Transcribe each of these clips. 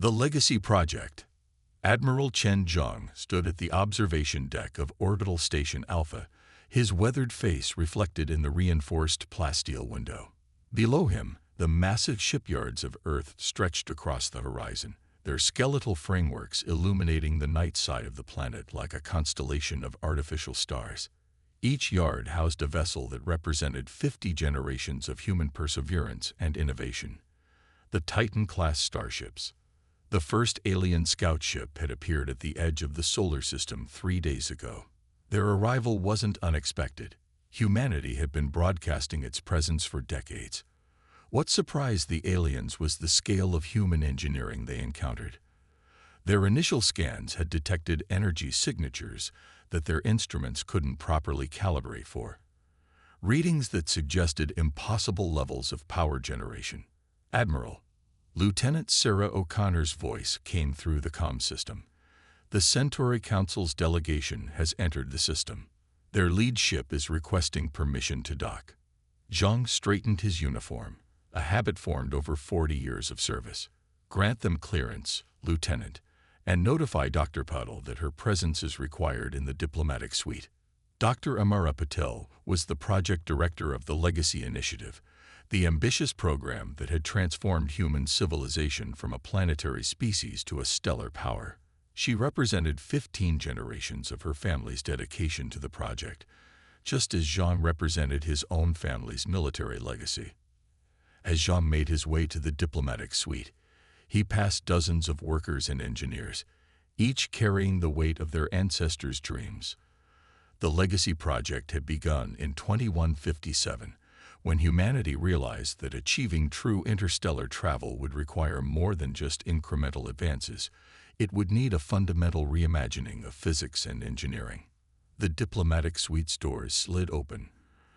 The Legacy Project. Admiral Chen Zhang stood at the observation deck of Orbital Station Alpha, his weathered face reflected in the reinforced plasteel window. Below him, the massive shipyards of Earth stretched across the horizon, their skeletal frameworks illuminating the night side of the planet like a constellation of artificial stars. Each yard housed a vessel that represented 50 generations of human perseverance and innovation. The Titan-class starships. The first alien scout ship had appeared at the edge of the solar system 3 days ago. Their arrival wasn't unexpected. Humanity had been broadcasting its presence for decades. What surprised the aliens was the scale of human engineering they encountered. Their initial scans had detected energy signatures that their instruments couldn't properly calibrate for. Readings that suggested impossible levels of power generation. Admiral. Lieutenant Sarah O'Connor's voice came through the comm system. The Centauri Council's delegation has entered the system. Their lead ship is requesting permission to dock. Zhang straightened his uniform, a habit formed over 40 years of service. Grant them clearance, Lieutenant, and notify Dr. Patel that her presence is required in the diplomatic suite. Dr. Amara Patel was the project director of the Legacy Initiative, the ambitious program that had transformed human civilization from a planetary species to a stellar power. She represented 15 generations of her family's dedication to the project, just as Zhang represented his own family's military legacy. As Zhang made his way to the diplomatic suite, he passed dozens of workers and engineers, each carrying the weight of their ancestors' dreams. The Legacy Project had begun in 2157, when humanity realized that achieving true interstellar travel would require more than just incremental advances. It would need a fundamental reimagining of physics and engineering. The diplomatic suite's doors slid open,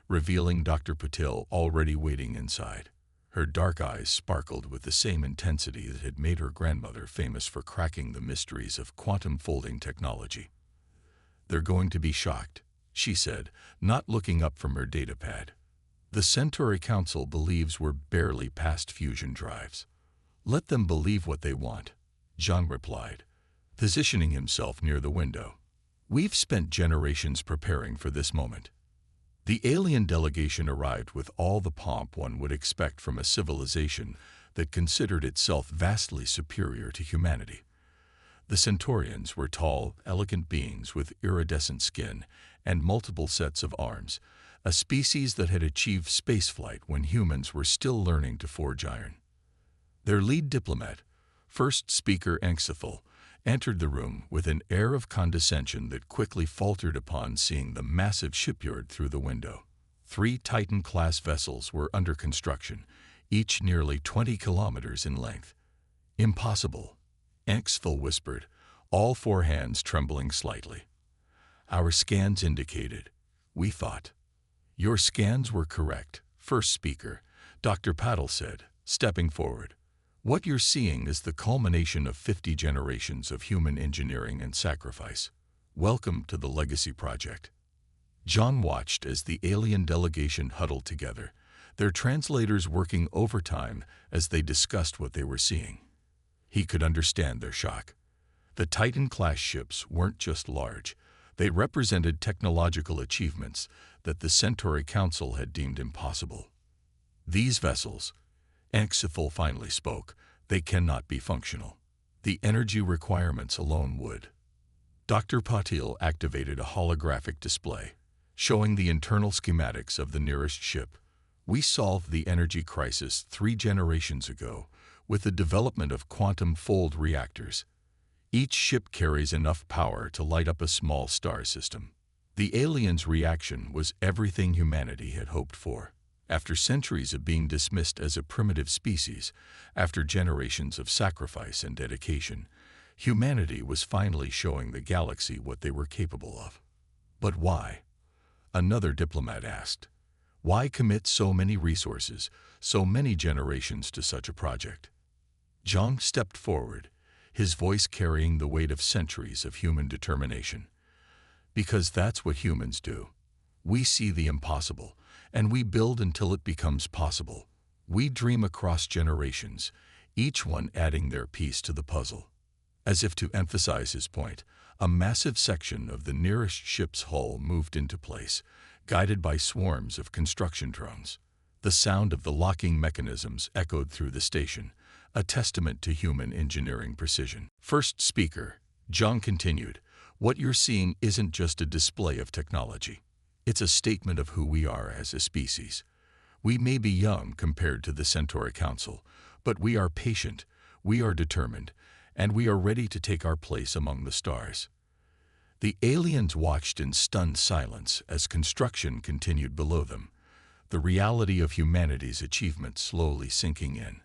revealing Dr. Patel already waiting inside. Her dark eyes sparkled with the same intensity that had made her grandmother famous for cracking the mysteries of quantum folding technology. "They're going to be shocked," she said, not looking up from her datapad. "The Centauri Council believes we're barely past fusion drives." "Let them believe what they want," Zhang replied, positioning himself near the window. "We've spent generations preparing for this moment." The alien delegation arrived with all the pomp one would expect from a civilization that considered itself vastly superior to humanity. The Centaurians were tall, elegant beings with iridescent skin and multiple sets of arms, a species that had achieved spaceflight when humans were still learning to forge iron. Their lead diplomat, first speaker Anxithal, entered the room with an air of condescension that quickly faltered upon seeing the massive shipyard through the window. 3 Titan-class vessels were under construction, each nearly 20 kilometers in length. "Impossible," Anxithal whispered, all 4 hands trembling slightly. "Our scans indicated. We thought." "Your scans were correct," first speaker, Dr. Patel said, stepping forward. "What you're seeing is the culmination of 50 generations of human engineering and sacrifice. Welcome to the Legacy Project." John watched as the alien delegation huddled together, their translators working overtime as they discussed what they were seeing. He could understand their shock. The Titan-class ships weren't just large. They represented technological achievements that the Centauri Council had deemed impossible. "These vessels," Anxithal finally spoke, "they cannot be functional. The energy requirements alone would." Dr. Patil activated a holographic display, showing the internal schematics of the nearest ship. "We solved the energy crisis 3 generations ago with the development of quantum fold reactors. Each ship carries enough power to light up a small star system." The aliens' reaction was everything humanity had hoped for. After centuries of being dismissed as a primitive species, after generations of sacrifice and dedication, humanity was finally showing the galaxy what they were capable of. "But why?" another diplomat asked. "Why commit so many resources, so many generations to such a project?" Zhang stepped forward, his voice carrying the weight of centuries of human determination. "Because that's what humans do. We see the impossible, and we build until it becomes possible. We dream across generations, each one adding their piece to the puzzle. As if to emphasize his point, a massive section of the nearest ship's hull moved into place, guided by swarms of construction drones. The sound of the locking mechanisms echoed through the station, a testament to human engineering precision. First speaker, John continued, "What you're seeing isn't just a display of technology. It's a statement of who we are as a species. We may be young compared to the Centauri Council, but we are patient, we are determined, and we are ready to take our place among the stars." The aliens watched in stunned silence as construction continued below them, the reality of humanity's achievements slowly sinking in.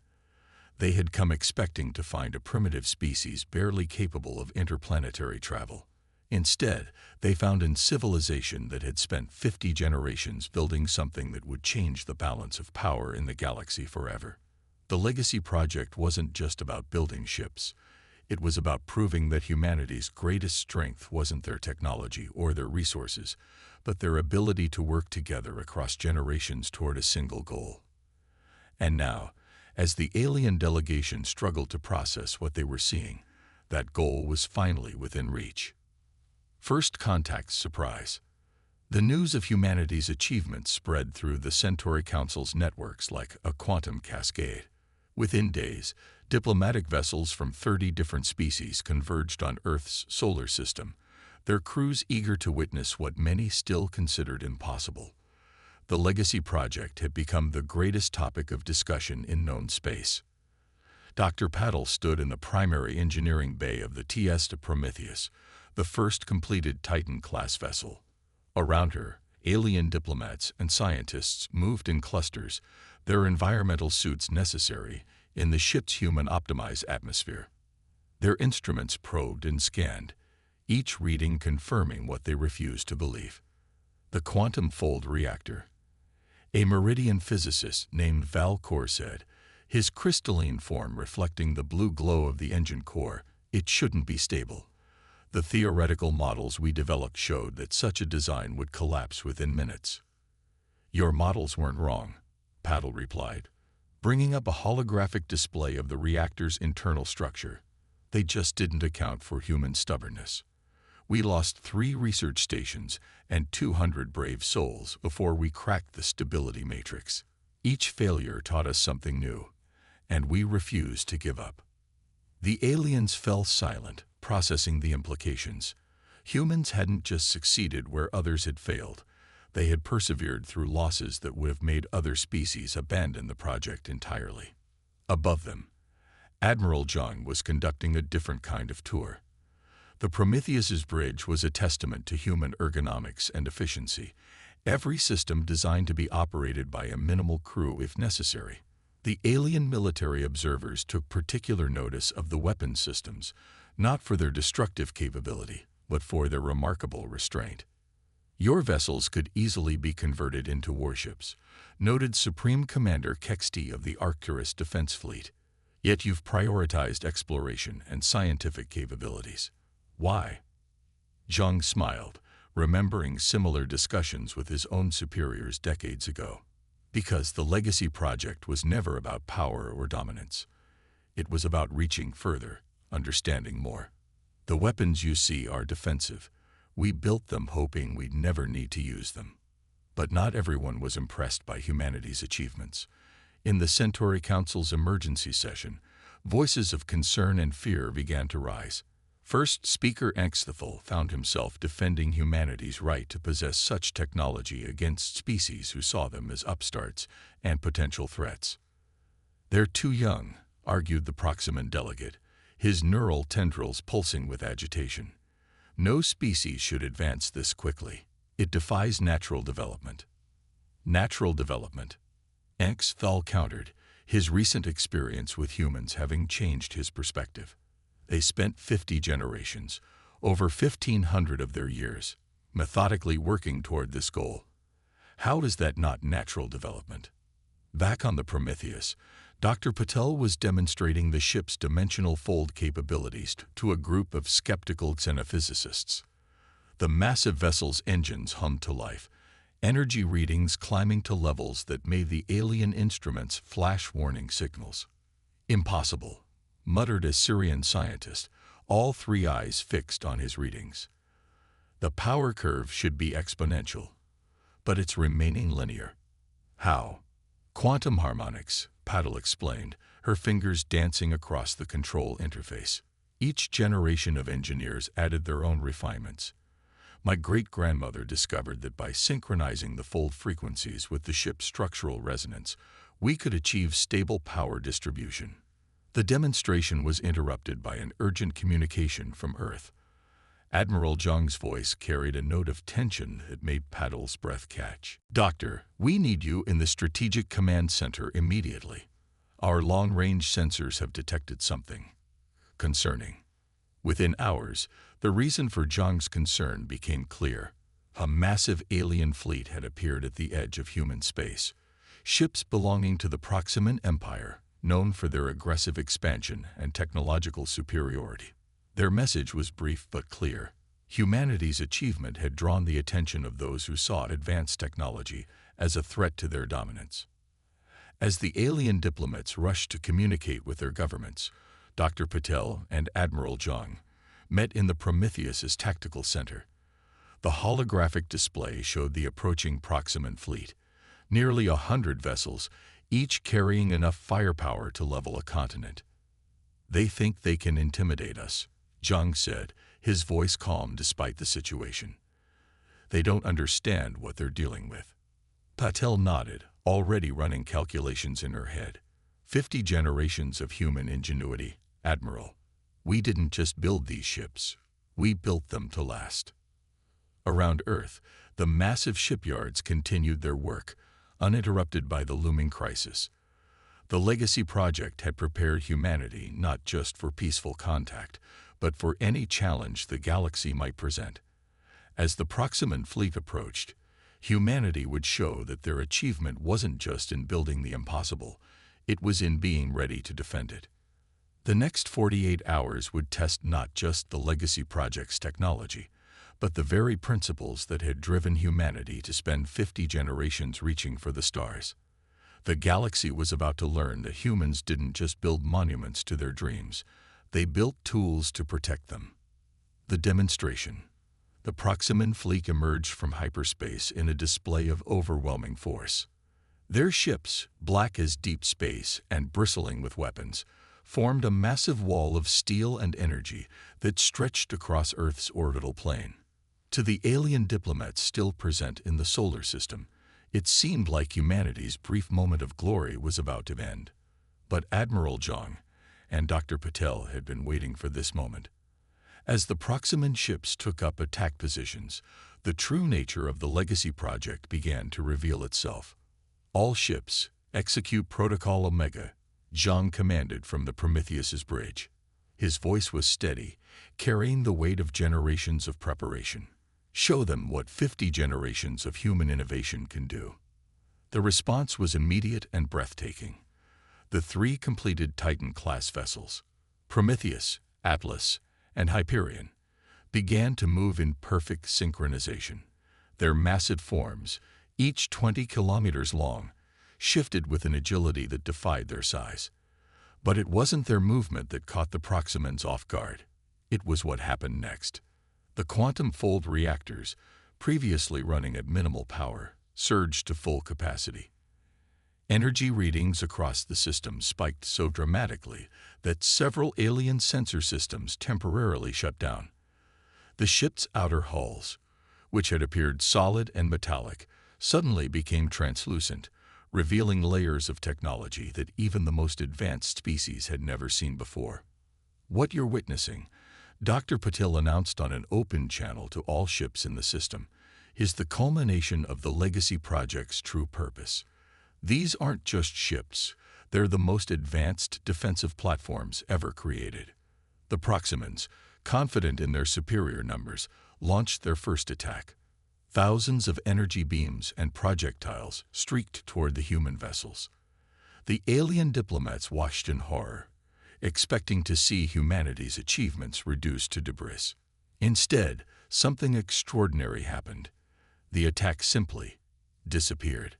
They had come expecting to find a primitive species barely capable of interplanetary travel. Instead, they found a civilization that had spent 50 generations building something that would change the balance of power in the galaxy forever. The Legacy Project wasn't just about building ships. It was about proving that humanity's greatest strength wasn't their technology or their resources, but their ability to work together across generations toward a single goal. And now, as the alien delegation struggled to process what they were seeing, that goal was finally within reach. First Contact's surprise. The news of humanity's achievements spread through the Centauri Council's networks like a quantum cascade. Within days, diplomatic vessels from 30 different species converged on Earth's solar system, their crews eager to witness what many still considered impossible. The Legacy Project had become the greatest topic of discussion in known space. Dr. Paddle stood in the primary engineering bay of the TS Prometheus, the first completed Titan-class vessel. Around her, alien diplomats and scientists moved in clusters, their environmental suits necessary in the ship's human-optimized atmosphere. Their instruments probed and scanned, each reading confirming what they refused to believe. The quantum fold reactor. A Meridian physicist named Val Core said, his crystalline form reflecting the blue glow of the engine core, "It shouldn't be stable. The theoretical models we developed showed that such a design would collapse within minutes." "Your models weren't wrong," Paddle replied, bringing up a holographic display of the reactor's internal structure. "They just didn't account for human stubbornness. We lost 3 research stations and 200 brave souls before we cracked the stability matrix. Each failure taught us something new, and we refused to give up." The aliens fell silent, processing the implications. Humans hadn't just succeeded where others had failed. They had persevered through losses that would have made other species abandon the project entirely. Above them, Admiral Jung was conducting a different kind of tour. The Prometheus's bridge was a testament to human ergonomics and efficiency, every system designed to be operated by a minimal crew if necessary. The alien military observers took particular notice of the weapon systems, not for their destructive capability, but for their remarkable restraint. "Your vessels could easily be converted into warships," noted Supreme Commander Kexty of the Arcturus Defense Fleet. "Yet you've prioritized exploration and scientific capabilities. Why?" Zhang smiled, remembering similar discussions with his own superiors decades ago. "Because the Legacy Project was never about power or dominance. It was about reaching further, understanding more. The weapons you see are defensive. We built them hoping we'd never need to use them." But not everyone was impressed by humanity's achievements. In the Centauri Council's emergency session, voices of concern and fear began to rise. First Speaker Anxtheful found himself defending humanity's right to possess such technology against species who saw them as upstarts and potential threats. "They're too young," argued the Proximan delegate, his neural tendrils pulsing with agitation. "No species should advance this quickly. It defies natural development." "Natural development," Anxthal countered, his recent experience with humans having changed his perspective. They spent 50 generations, over 1,500 of their years, methodically working toward this goal. How is that not natural development? Back on the Prometheus, Dr. Patel was demonstrating the ship's dimensional fold capabilities to a group of skeptical xenophysicists. The massive vessel's engines hummed to life, energy readings climbing to levels that made the alien instruments flash warning signals. "Impossible," muttered a Syrian scientist, all three eyes fixed on his readings. "The power curve should be exponential, but it's remaining linear." "How?" "Quantum harmonics," Paddle explained, her fingers dancing across the control interface. Each generation of engineers added their own refinements. "My great-grandmother discovered that by synchronizing the fold frequencies with the ship's structural resonance, we could achieve stable power distribution." The demonstration was interrupted by an urgent communication from Earth. Admiral Zhang's voice carried a note of tension that made Paddle's breath catch. "Doctor, we need you in the Strategic Command Center immediately. Our long-range sensors have detected something concerning." Within hours, the reason for Zhang's concern became clear. A massive alien fleet had appeared at the edge of human space. Ships belonging to the Proximan Empire, known for their aggressive expansion and technological superiority. Their message was brief but clear. Humanity's achievement had drawn the attention of those who saw advanced technology as a threat to their dominance. As the alien diplomats rushed to communicate with their governments, Dr. Patel and Admiral Zhang met in the Prometheus's tactical center. The holographic display showed the approaching Proximan fleet, nearly 100 vessels, each carrying enough firepower to level a continent. "They think they can intimidate us," Zhang said, his voice calm despite the situation. "They don't understand what they're dealing with." Patel nodded, already running calculations in her head. 50 generations of human ingenuity, Admiral. We didn't just build these ships. We built them to last. Around Earth, the massive shipyards continued their work, uninterrupted by the looming crisis. The Legacy Project had prepared humanity not just for peaceful contact, but for any challenge the galaxy might present. As the Proximan fleet approached, humanity would show that their achievement wasn't just in building the impossible, it was in being ready to defend it. The next 48 hours would test not just the Legacy Project's technology, but the very principles that had driven humanity to spend 50 generations reaching for the stars. The galaxy was about to learn that humans didn't just build monuments to their dreams, they built tools to protect them. The demonstration. The Proximan fleet emerged from hyperspace in a display of overwhelming force. Their ships, black as deep space and bristling with weapons, formed a massive wall of steel and energy that stretched across Earth's orbital plane. To the alien diplomats still present in the solar system, it seemed like humanity's brief moment of glory was about to end. But Admiral Zhang and Dr. Patel had been waiting for this moment. As the Proximan ships took up attack positions, the true nature of the Legacy Project began to reveal itself. "All ships, execute Protocol Omega," Zhang commanded from the Prometheus's bridge. His voice was steady, carrying the weight of generations of preparation. "Show them what 50 generations of human innovation can do." The response was immediate and breathtaking. The 3 completed Titan-class vessels, Prometheus, Atlas, and Hyperion, began to move in perfect synchronization. Their massive forms, each 20 kilometers long, shifted with an agility that defied their size. But it wasn't their movement that caught the Proximans off guard. It was what happened next. The quantum fold reactors, previously running at minimal power, surged to full capacity. Energy readings across the system spiked so dramatically that several alien sensor systems temporarily shut down. The ship's outer hulls, which had appeared solid and metallic, suddenly became translucent, revealing layers of technology that even the most advanced species had never seen before. "What you're witnessing," Dr. Patel announced on an open channel to all ships in the system, "is the culmination of the Legacy Project's true purpose. These aren't just ships, they're the most advanced defensive platforms ever created." The Proximans, confident in their superior numbers, launched their first attack. Thousands of energy beams and projectiles streaked toward the human vessels. The alien diplomats watched in horror, expecting to see humanity's achievements reduced to debris. Instead, something extraordinary happened. The attack simply disappeared.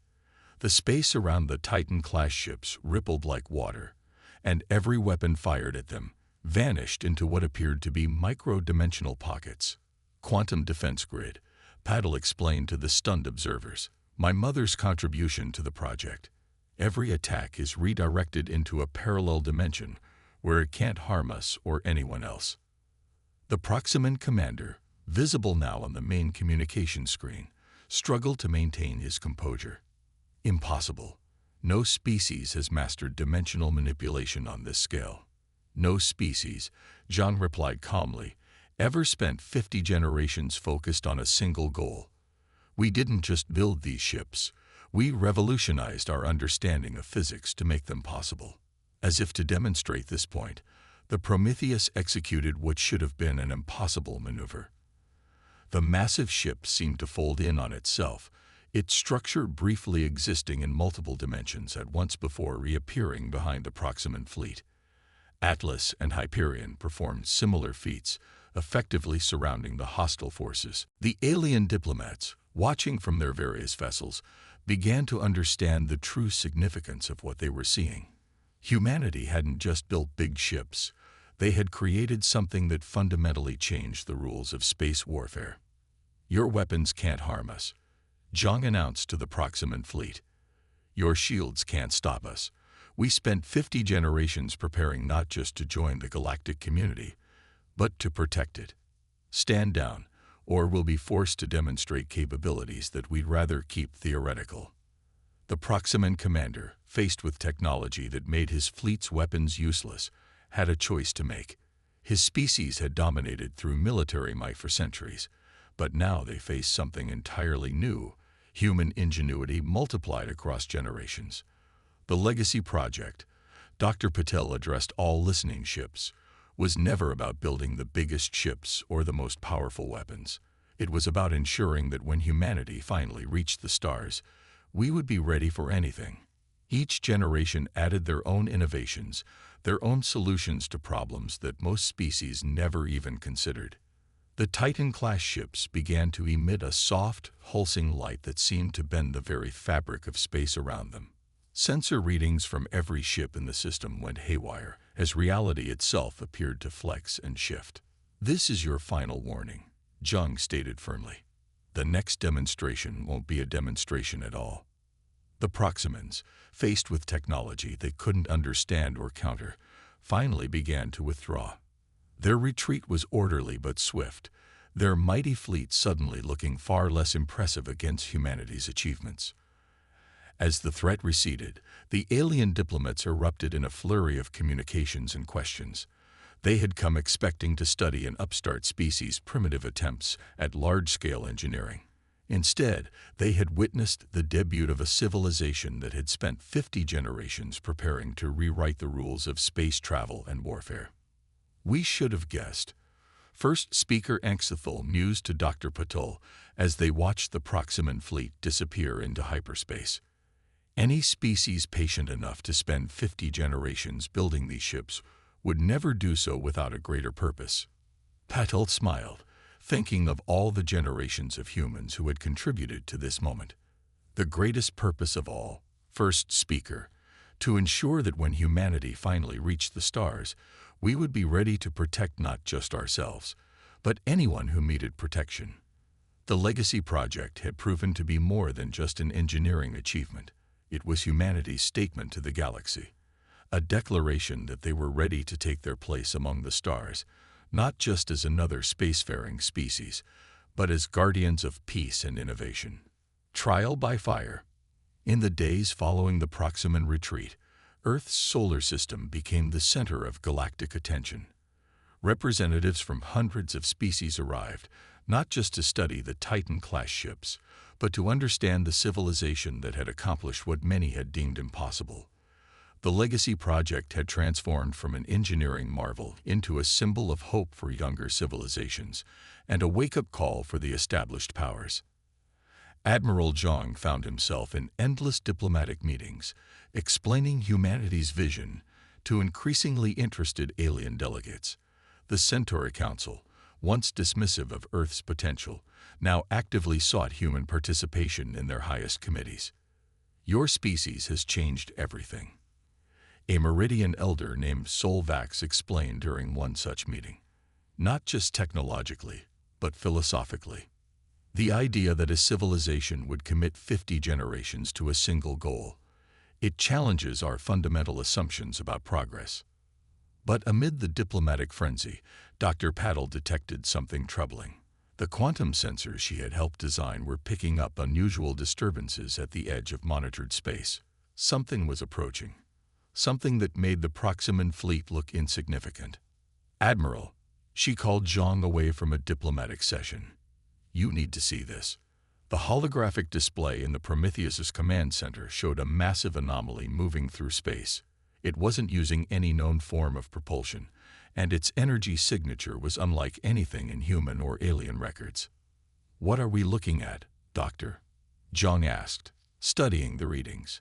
The space around the Titan-class ships rippled like water, and every weapon fired at them vanished into what appeared to be micro-dimensional pockets. Quantum defense grid, Patel explained to the stunned observers. My mother's contribution to the project. Every attack is redirected into a parallel dimension where it can't harm us or anyone else. The Proximan commander, visible now on the main communication screen, struggled to maintain his composure. Impossible. No species has mastered dimensional manipulation on this scale. No species, Zhang replied calmly, ever spent 50 generations focused on a single goal. We didn't just build these ships, we revolutionized our understanding of physics to make them possible. As if to demonstrate this point, the Prometheus executed what should have been an impossible maneuver. The massive ship seemed to fold in on itself, its structure briefly existing in multiple dimensions at once before reappearing behind the Proximan fleet. Atlas and Hyperion performed similar feats, effectively surrounding the hostile forces. The alien diplomats, watching from their various vessels, began to understand the true significance of what they were seeing. Humanity hadn't just built big ships, they had created something that fundamentally changed the rules of space warfare. Your weapons can't harm us, Zhang announced to the Proximan fleet. Your shields can't stop us. We spent 50 generations preparing not just to join the galactic community, but to protect it. Stand down, or we'll be forced to demonstrate capabilities that we'd rather keep theoretical. The Proximan commander, faced with technology that made his fleet's weapons useless, had a choice to make. His species had dominated through military might for centuries, but now they faced something entirely new, human ingenuity multiplied across generations. The Legacy Project, Dr. Patel addressed all listening ships, was never about building the biggest ships or the most powerful weapons. It was about ensuring that when humanity finally reached the stars, we would be ready for anything. Each generation added their own innovations, their own solutions to problems that most species never even considered. The Titan-class ships began to emit a soft, pulsing light that seemed to bend the very fabric of space around them. Sensor readings from every ship in the system went haywire as reality itself appeared to flex and shift. This is your final warning, Zhang stated firmly. The next demonstration won't be a demonstration at all. The Proximans, faced with technology they couldn't understand or counter, finally began to withdraw. Their retreat was orderly but swift, their mighty fleet suddenly looking far less impressive against humanity's achievements. As the threat receded, the alien diplomats erupted in a flurry of communications and questions. They had come expecting to study an upstart species' primitive attempts at large-scale engineering. Instead, they had witnessed the debut of a civilization that had spent 50 generations preparing to rewrite the rules of space travel and warfare. We should have guessed. First speaker Anxithal mused to Dr. Patel as they watched the Proximan fleet disappear into hyperspace. Any species patient enough to spend 50 generations building these ships would never do so without a greater purpose. Patel smiled, thinking of all the generations of humans who had contributed to this moment. The greatest purpose of all, first speaker, to ensure that when humanity finally reached the stars, we would be ready to protect not just ourselves, but anyone who needed protection. The Legacy Project had proven to be more than just an engineering achievement. It was humanity's statement to the galaxy, a declaration that they were ready to take their place among the stars, not just as another spacefaring species, but as guardians of peace and innovation. Trial by fire. In the days following the Proximan retreat, Earth's solar system became the center of galactic attention. Representatives from hundreds of species arrived, not just to study the Titan-class ships, but to understand the civilization that had accomplished what many had deemed impossible. The Legacy Project had transformed from an engineering marvel into a symbol of hope for younger civilizations and a wake-up call for the established powers. Admiral Zhang found himself in endless diplomatic meetings, explaining humanity's vision to increasingly interested alien delegates. The Centauri Council, once dismissive of Earth's potential, now actively sought human participation in their highest committees. Your species has changed everything. A Meridian elder named Solvax explained during one such meeting. Not just technologically, but philosophically. The idea that a civilization would commit 50 generations to a single goal, it challenges our fundamental assumptions about progress. But amid the diplomatic frenzy, Dr. Paddle detected something troubling. The quantum sensors she had helped design were picking up unusual disturbances at the edge of monitored space. Something was approaching. Something that made the Proximan fleet look insignificant. "Admiral," she called Zhang away from a diplomatic session. "You need to see this." The holographic display in the Prometheus's command center showed a massive anomaly moving through space. It wasn't using any known form of propulsion, and its energy signature was unlike anything in human or alien records. "What are we looking at, Doctor?" Zhang asked, studying the readings.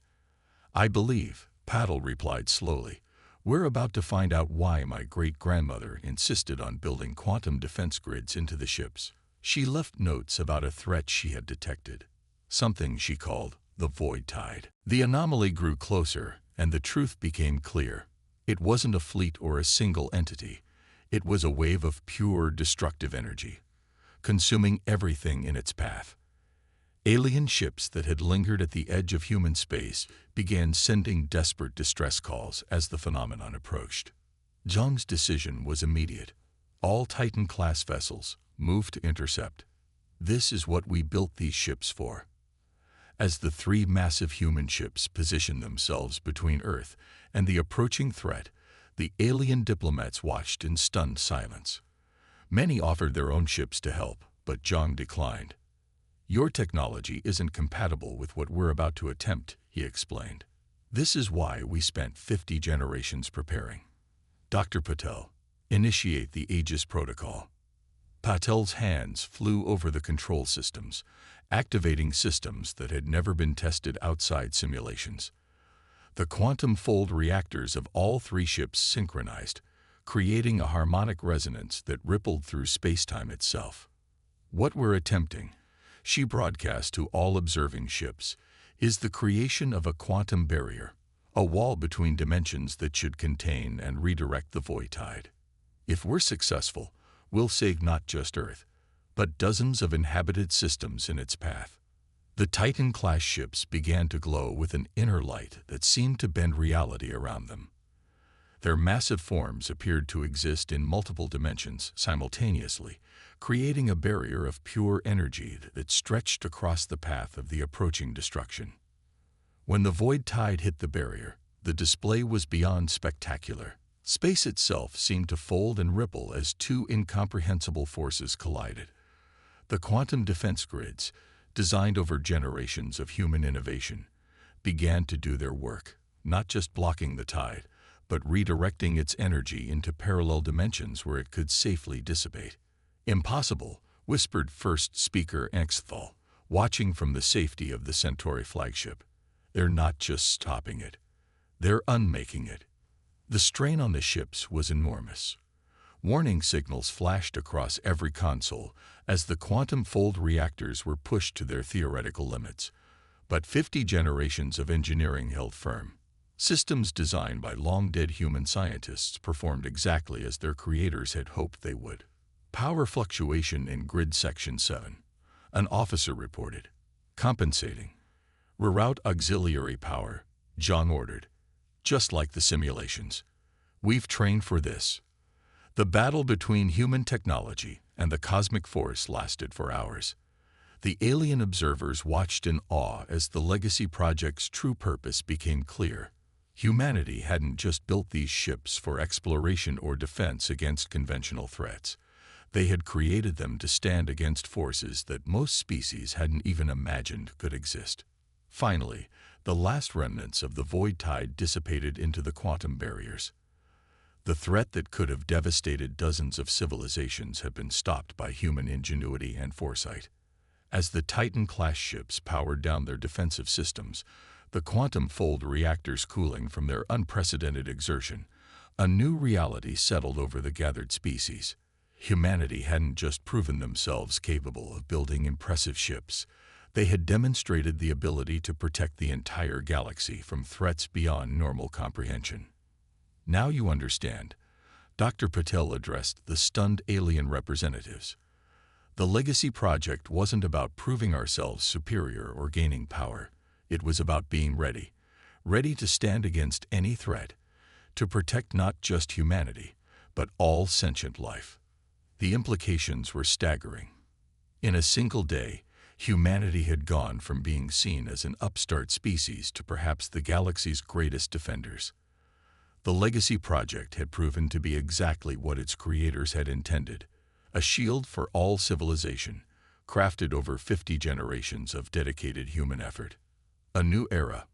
"I believe," Paddle replied slowly, "we're about to find out why my great-grandmother insisted on building quantum defense grids into the ships. She left notes about a threat she had detected, something she called the void tide." The anomaly grew closer, and the truth became clear. It wasn't a fleet or a single entity. It was a wave of pure, destructive energy, consuming everything in its path. Alien ships that had lingered at the edge of human space began sending desperate distress calls as the phenomenon approached. Zhang's decision was immediate. All Titan-class vessels moved to intercept. This is what we built these ships for. As the three massive human ships positioned themselves between Earth and the approaching threat, the alien diplomats watched in stunned silence. Many offered their own ships to help, but Zhang declined. "Your technology isn't compatible with what we're about to attempt," he explained. "This is why we spent 50 generations preparing. Dr. Patel, initiate the Aegis Protocol." Patel's hands flew over the control systems, activating systems that had never been tested outside simulations. The quantum fold reactors of all three ships synchronized, creating a harmonic resonance that rippled through spacetime itself. "What we're attempting," she broadcast to all observing ships, "is the creation of a quantum barrier, a wall between dimensions that should contain and redirect the void tide. If we're successful, we'll save not just Earth, but dozens of inhabited systems in its path." The Titan-class ships began to glow with an inner light that seemed to bend reality around them. Their massive forms appeared to exist in multiple dimensions simultaneously, creating a barrier of pure energy that stretched across the path of the approaching destruction. When the void tide hit the barrier, the display was beyond spectacular. Space itself seemed to fold and ripple as two incomprehensible forces collided. The quantum defense grids, designed over generations of human innovation, began to do their work, not just blocking the tide, but redirecting its energy into parallel dimensions where it could safely dissipate. "Impossible," whispered First Speaker Exthal, watching from the safety of the Centauri flagship. "They're not just stopping it, they're unmaking it." The strain on the ships was enormous. Warning signals flashed across every console as the quantum fold reactors were pushed to their theoretical limits. But 50 generations of engineering held firm. Systems designed by long-dead human scientists performed exactly as their creators had hoped they would. "Power fluctuation in grid section 7, an officer reported. Compensating. Reroute auxiliary power," Zhang ordered. "Just like the simulations. We've trained for this." The battle between human technology and the cosmic force lasted for hours. The alien observers watched in awe as the Legacy Project's true purpose became clear. Humanity hadn't just built these ships for exploration or defense against conventional threats. They had created them to stand against forces that most species hadn't even imagined could exist. Finally, the last remnants of the void tide dissipated into the quantum barriers. The threat that could have devastated dozens of civilizations had been stopped by human ingenuity and foresight. As the Titan-class ships powered down their defensive systems, the quantum fold reactors cooling from their unprecedented exertion, a new reality settled over the gathered species. Humanity hadn't just proven themselves capable of building impressive ships. They had demonstrated the ability to protect the entire galaxy from threats beyond normal comprehension. Now you understand. Dr. Patel addressed the stunned alien representatives. The Legacy Project wasn't about proving ourselves superior or gaining power. It was about being ready. Ready to stand against any threat. To protect not just humanity, but all sentient life. The implications were staggering. In a single day, humanity had gone from being seen as an upstart species to perhaps the galaxy's greatest defenders. The Legacy Project had proven to be exactly what its creators had intended, a shield for all civilization, crafted over 50 generations of dedicated human effort. A new era.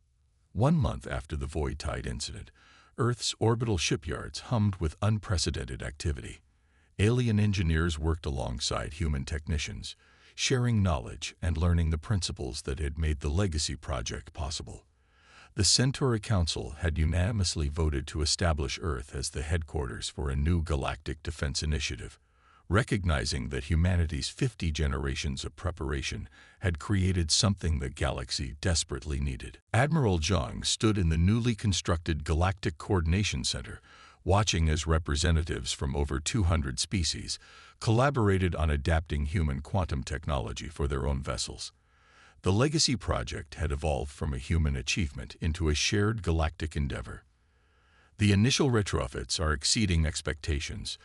1 month after the Void Tide incident, Earth's orbital shipyards hummed with unprecedented activity. Alien engineers worked alongside human technicians, sharing knowledge and learning the principles that had made the Legacy Project possible. The Centauri Council had unanimously voted to establish Earth as the headquarters for a new galactic defense initiative, recognizing that humanity's 50 generations of preparation had created something the galaxy desperately needed. Admiral Zhang stood in the newly constructed Galactic Coordination Center, watching as representatives from over 200 species collaborated on adapting human quantum technology for their own vessels. The Legacy Project had evolved from a human achievement into a shared galactic endeavor. The initial retrofits are exceeding expectations,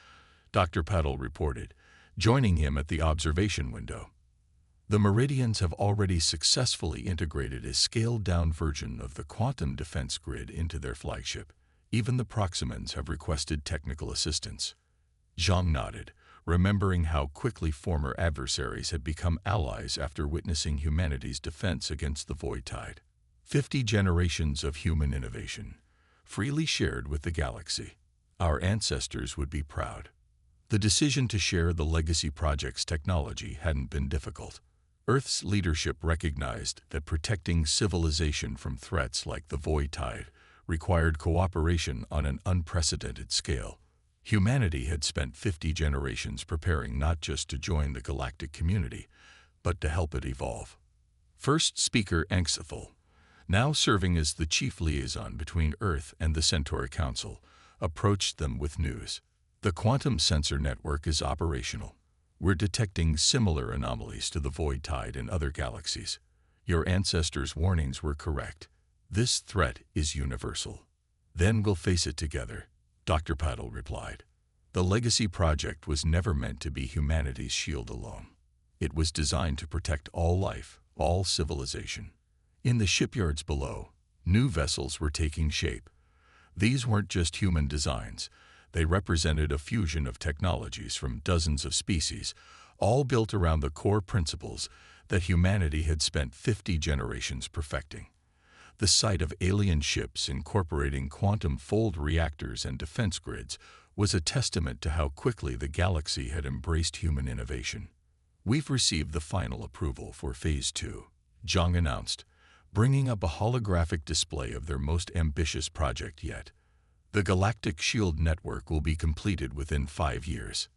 Dr. Patel reported, joining him at the observation window. The Meridians have already successfully integrated a scaled-down version of the quantum defense grid into their flagship. Even the Proximans have requested technical assistance. Zhang nodded, remembering how quickly former adversaries had become allies after witnessing humanity's defense against the Void Tide. 50 generations of human innovation, freely shared with the galaxy. Our ancestors would be proud. The decision to share the Legacy Project's technology hadn't been difficult. Earth's leadership recognized that protecting civilization from threats like the Void Tide required cooperation on an unprecedented scale. Humanity had spent 50 generations preparing not just to join the galactic community, but to help it evolve. First Speaker Anxethel, now serving as the chief liaison between Earth and the Centauri Council, approached them with news. The quantum sensor network is operational. We're detecting similar anomalies to the Void Tide in other galaxies. Your ancestors' warnings were correct. This threat is universal. Then we'll face it together, Dr. Patel replied. The Legacy Project was never meant to be humanity's shield alone. It was designed to protect all life, all civilization. In the shipyards below, new vessels were taking shape. These weren't just human designs. They represented a fusion of technologies from dozens of species, all built around the core principles that humanity had spent 50 generations perfecting. The sight of alien ships incorporating quantum fold reactors and defense grids was a testament to how quickly the galaxy had embraced human innovation. We've received the final approval for Phase 2, Zhang announced, bringing up a holographic display of their most ambitious project yet. The Galactic Shield Network will be completed within 5 years.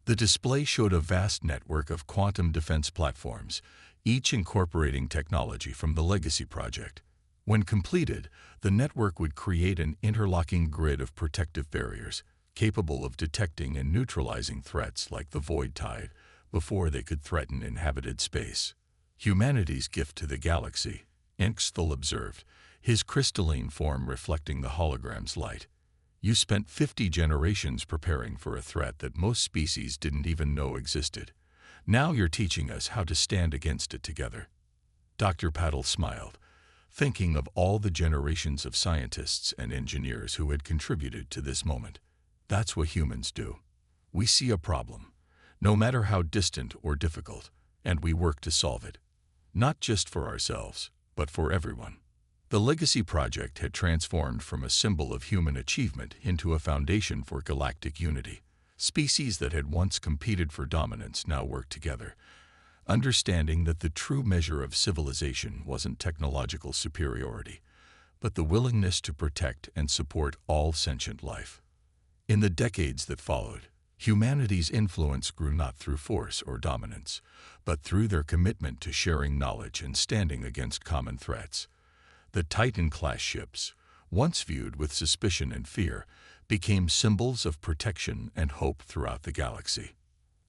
The display showed a vast network of quantum defense platforms, each incorporating technology from the Legacy Project. When completed, the network would create an interlocking grid of protective barriers, capable of detecting and neutralizing threats like the Void Tide before they could threaten inhabited space. Humanity's gift to the galaxy, Anxethel observed, his crystalline form reflecting the hologram's light. You spent 50 generations preparing for a threat that most species didn't even know existed. Now you're teaching us how to stand against it together. Dr. Patel smiled, thinking of all the generations of scientists and engineers who had contributed to this moment. That's what humans do. We see a problem, no matter how distant or difficult, and we work to solve it. Not just for ourselves, but for everyone. The Legacy Project had transformed from a symbol of human achievement into a foundation for galactic unity. Species that had once competed for dominance now worked together, understanding that the true measure of civilization wasn't technological superiority, but the willingness to protect and support all sentient life. In the decades that followed, humanity's influence grew not through force or dominance, but through their commitment to sharing knowledge and standing against common threats. The Titan-class ships, once viewed with suspicion and fear, became symbols of protection and hope throughout the galaxy.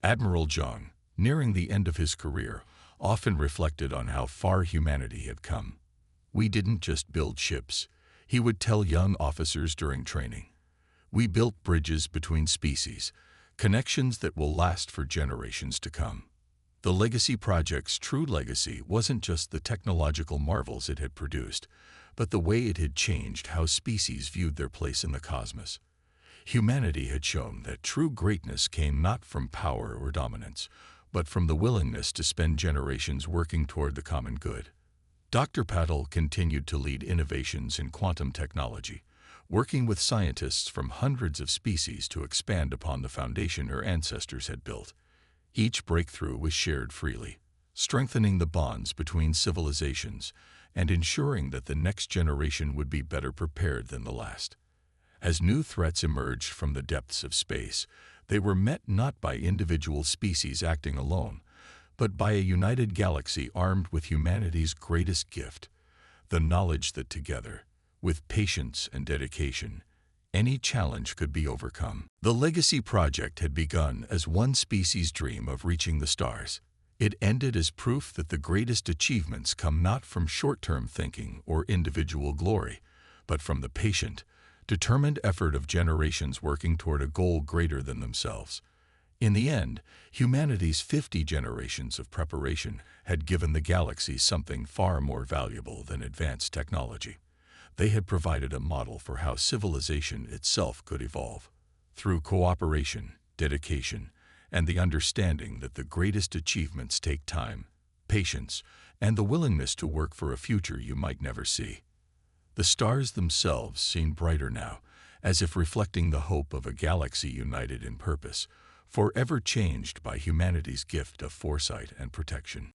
Admiral Zhang, nearing the end of his career, often reflected on how far humanity had come. "We didn't just build ships," he would tell young officers during training. "We built bridges between species, connections that will last for generations to come." The Legacy Project's true legacy wasn't just the technological marvels it had produced, but the way it had changed how species viewed their place in the cosmos. Humanity had shown that true greatness came not from power or dominance, but from the willingness to spend generations working toward the common good. Dr. Patel continued to lead innovations in quantum technology, working with scientists from hundreds of species to expand upon the foundation her ancestors had built. Each breakthrough was shared freely, strengthening the bonds between civilizations and ensuring that the next generation would be better prepared than the last. As new threats emerged from the depths of space, they were met not by individual species acting alone, but by a united galaxy armed with humanity's greatest gift, the knowledge that together, with patience and dedication, any challenge could be overcome. The Legacy Project had begun as one species' dream of reaching the stars. It ended as proof that the greatest achievements come not from short-term thinking or individual glory, but from the patient, determined effort of generations working toward a goal greater than themselves. In the end, humanity's 50 generations of preparation had given the galaxy something far more valuable than advanced technology. They had provided a model for how civilization itself could evolve. Through cooperation, dedication, and the understanding that the greatest achievements take time, patience, and the willingness to work for a future you might never see. The stars themselves seemed brighter now, as if reflecting the hope of a galaxy united in purpose, forever changed by humanity's gift of foresight and protection.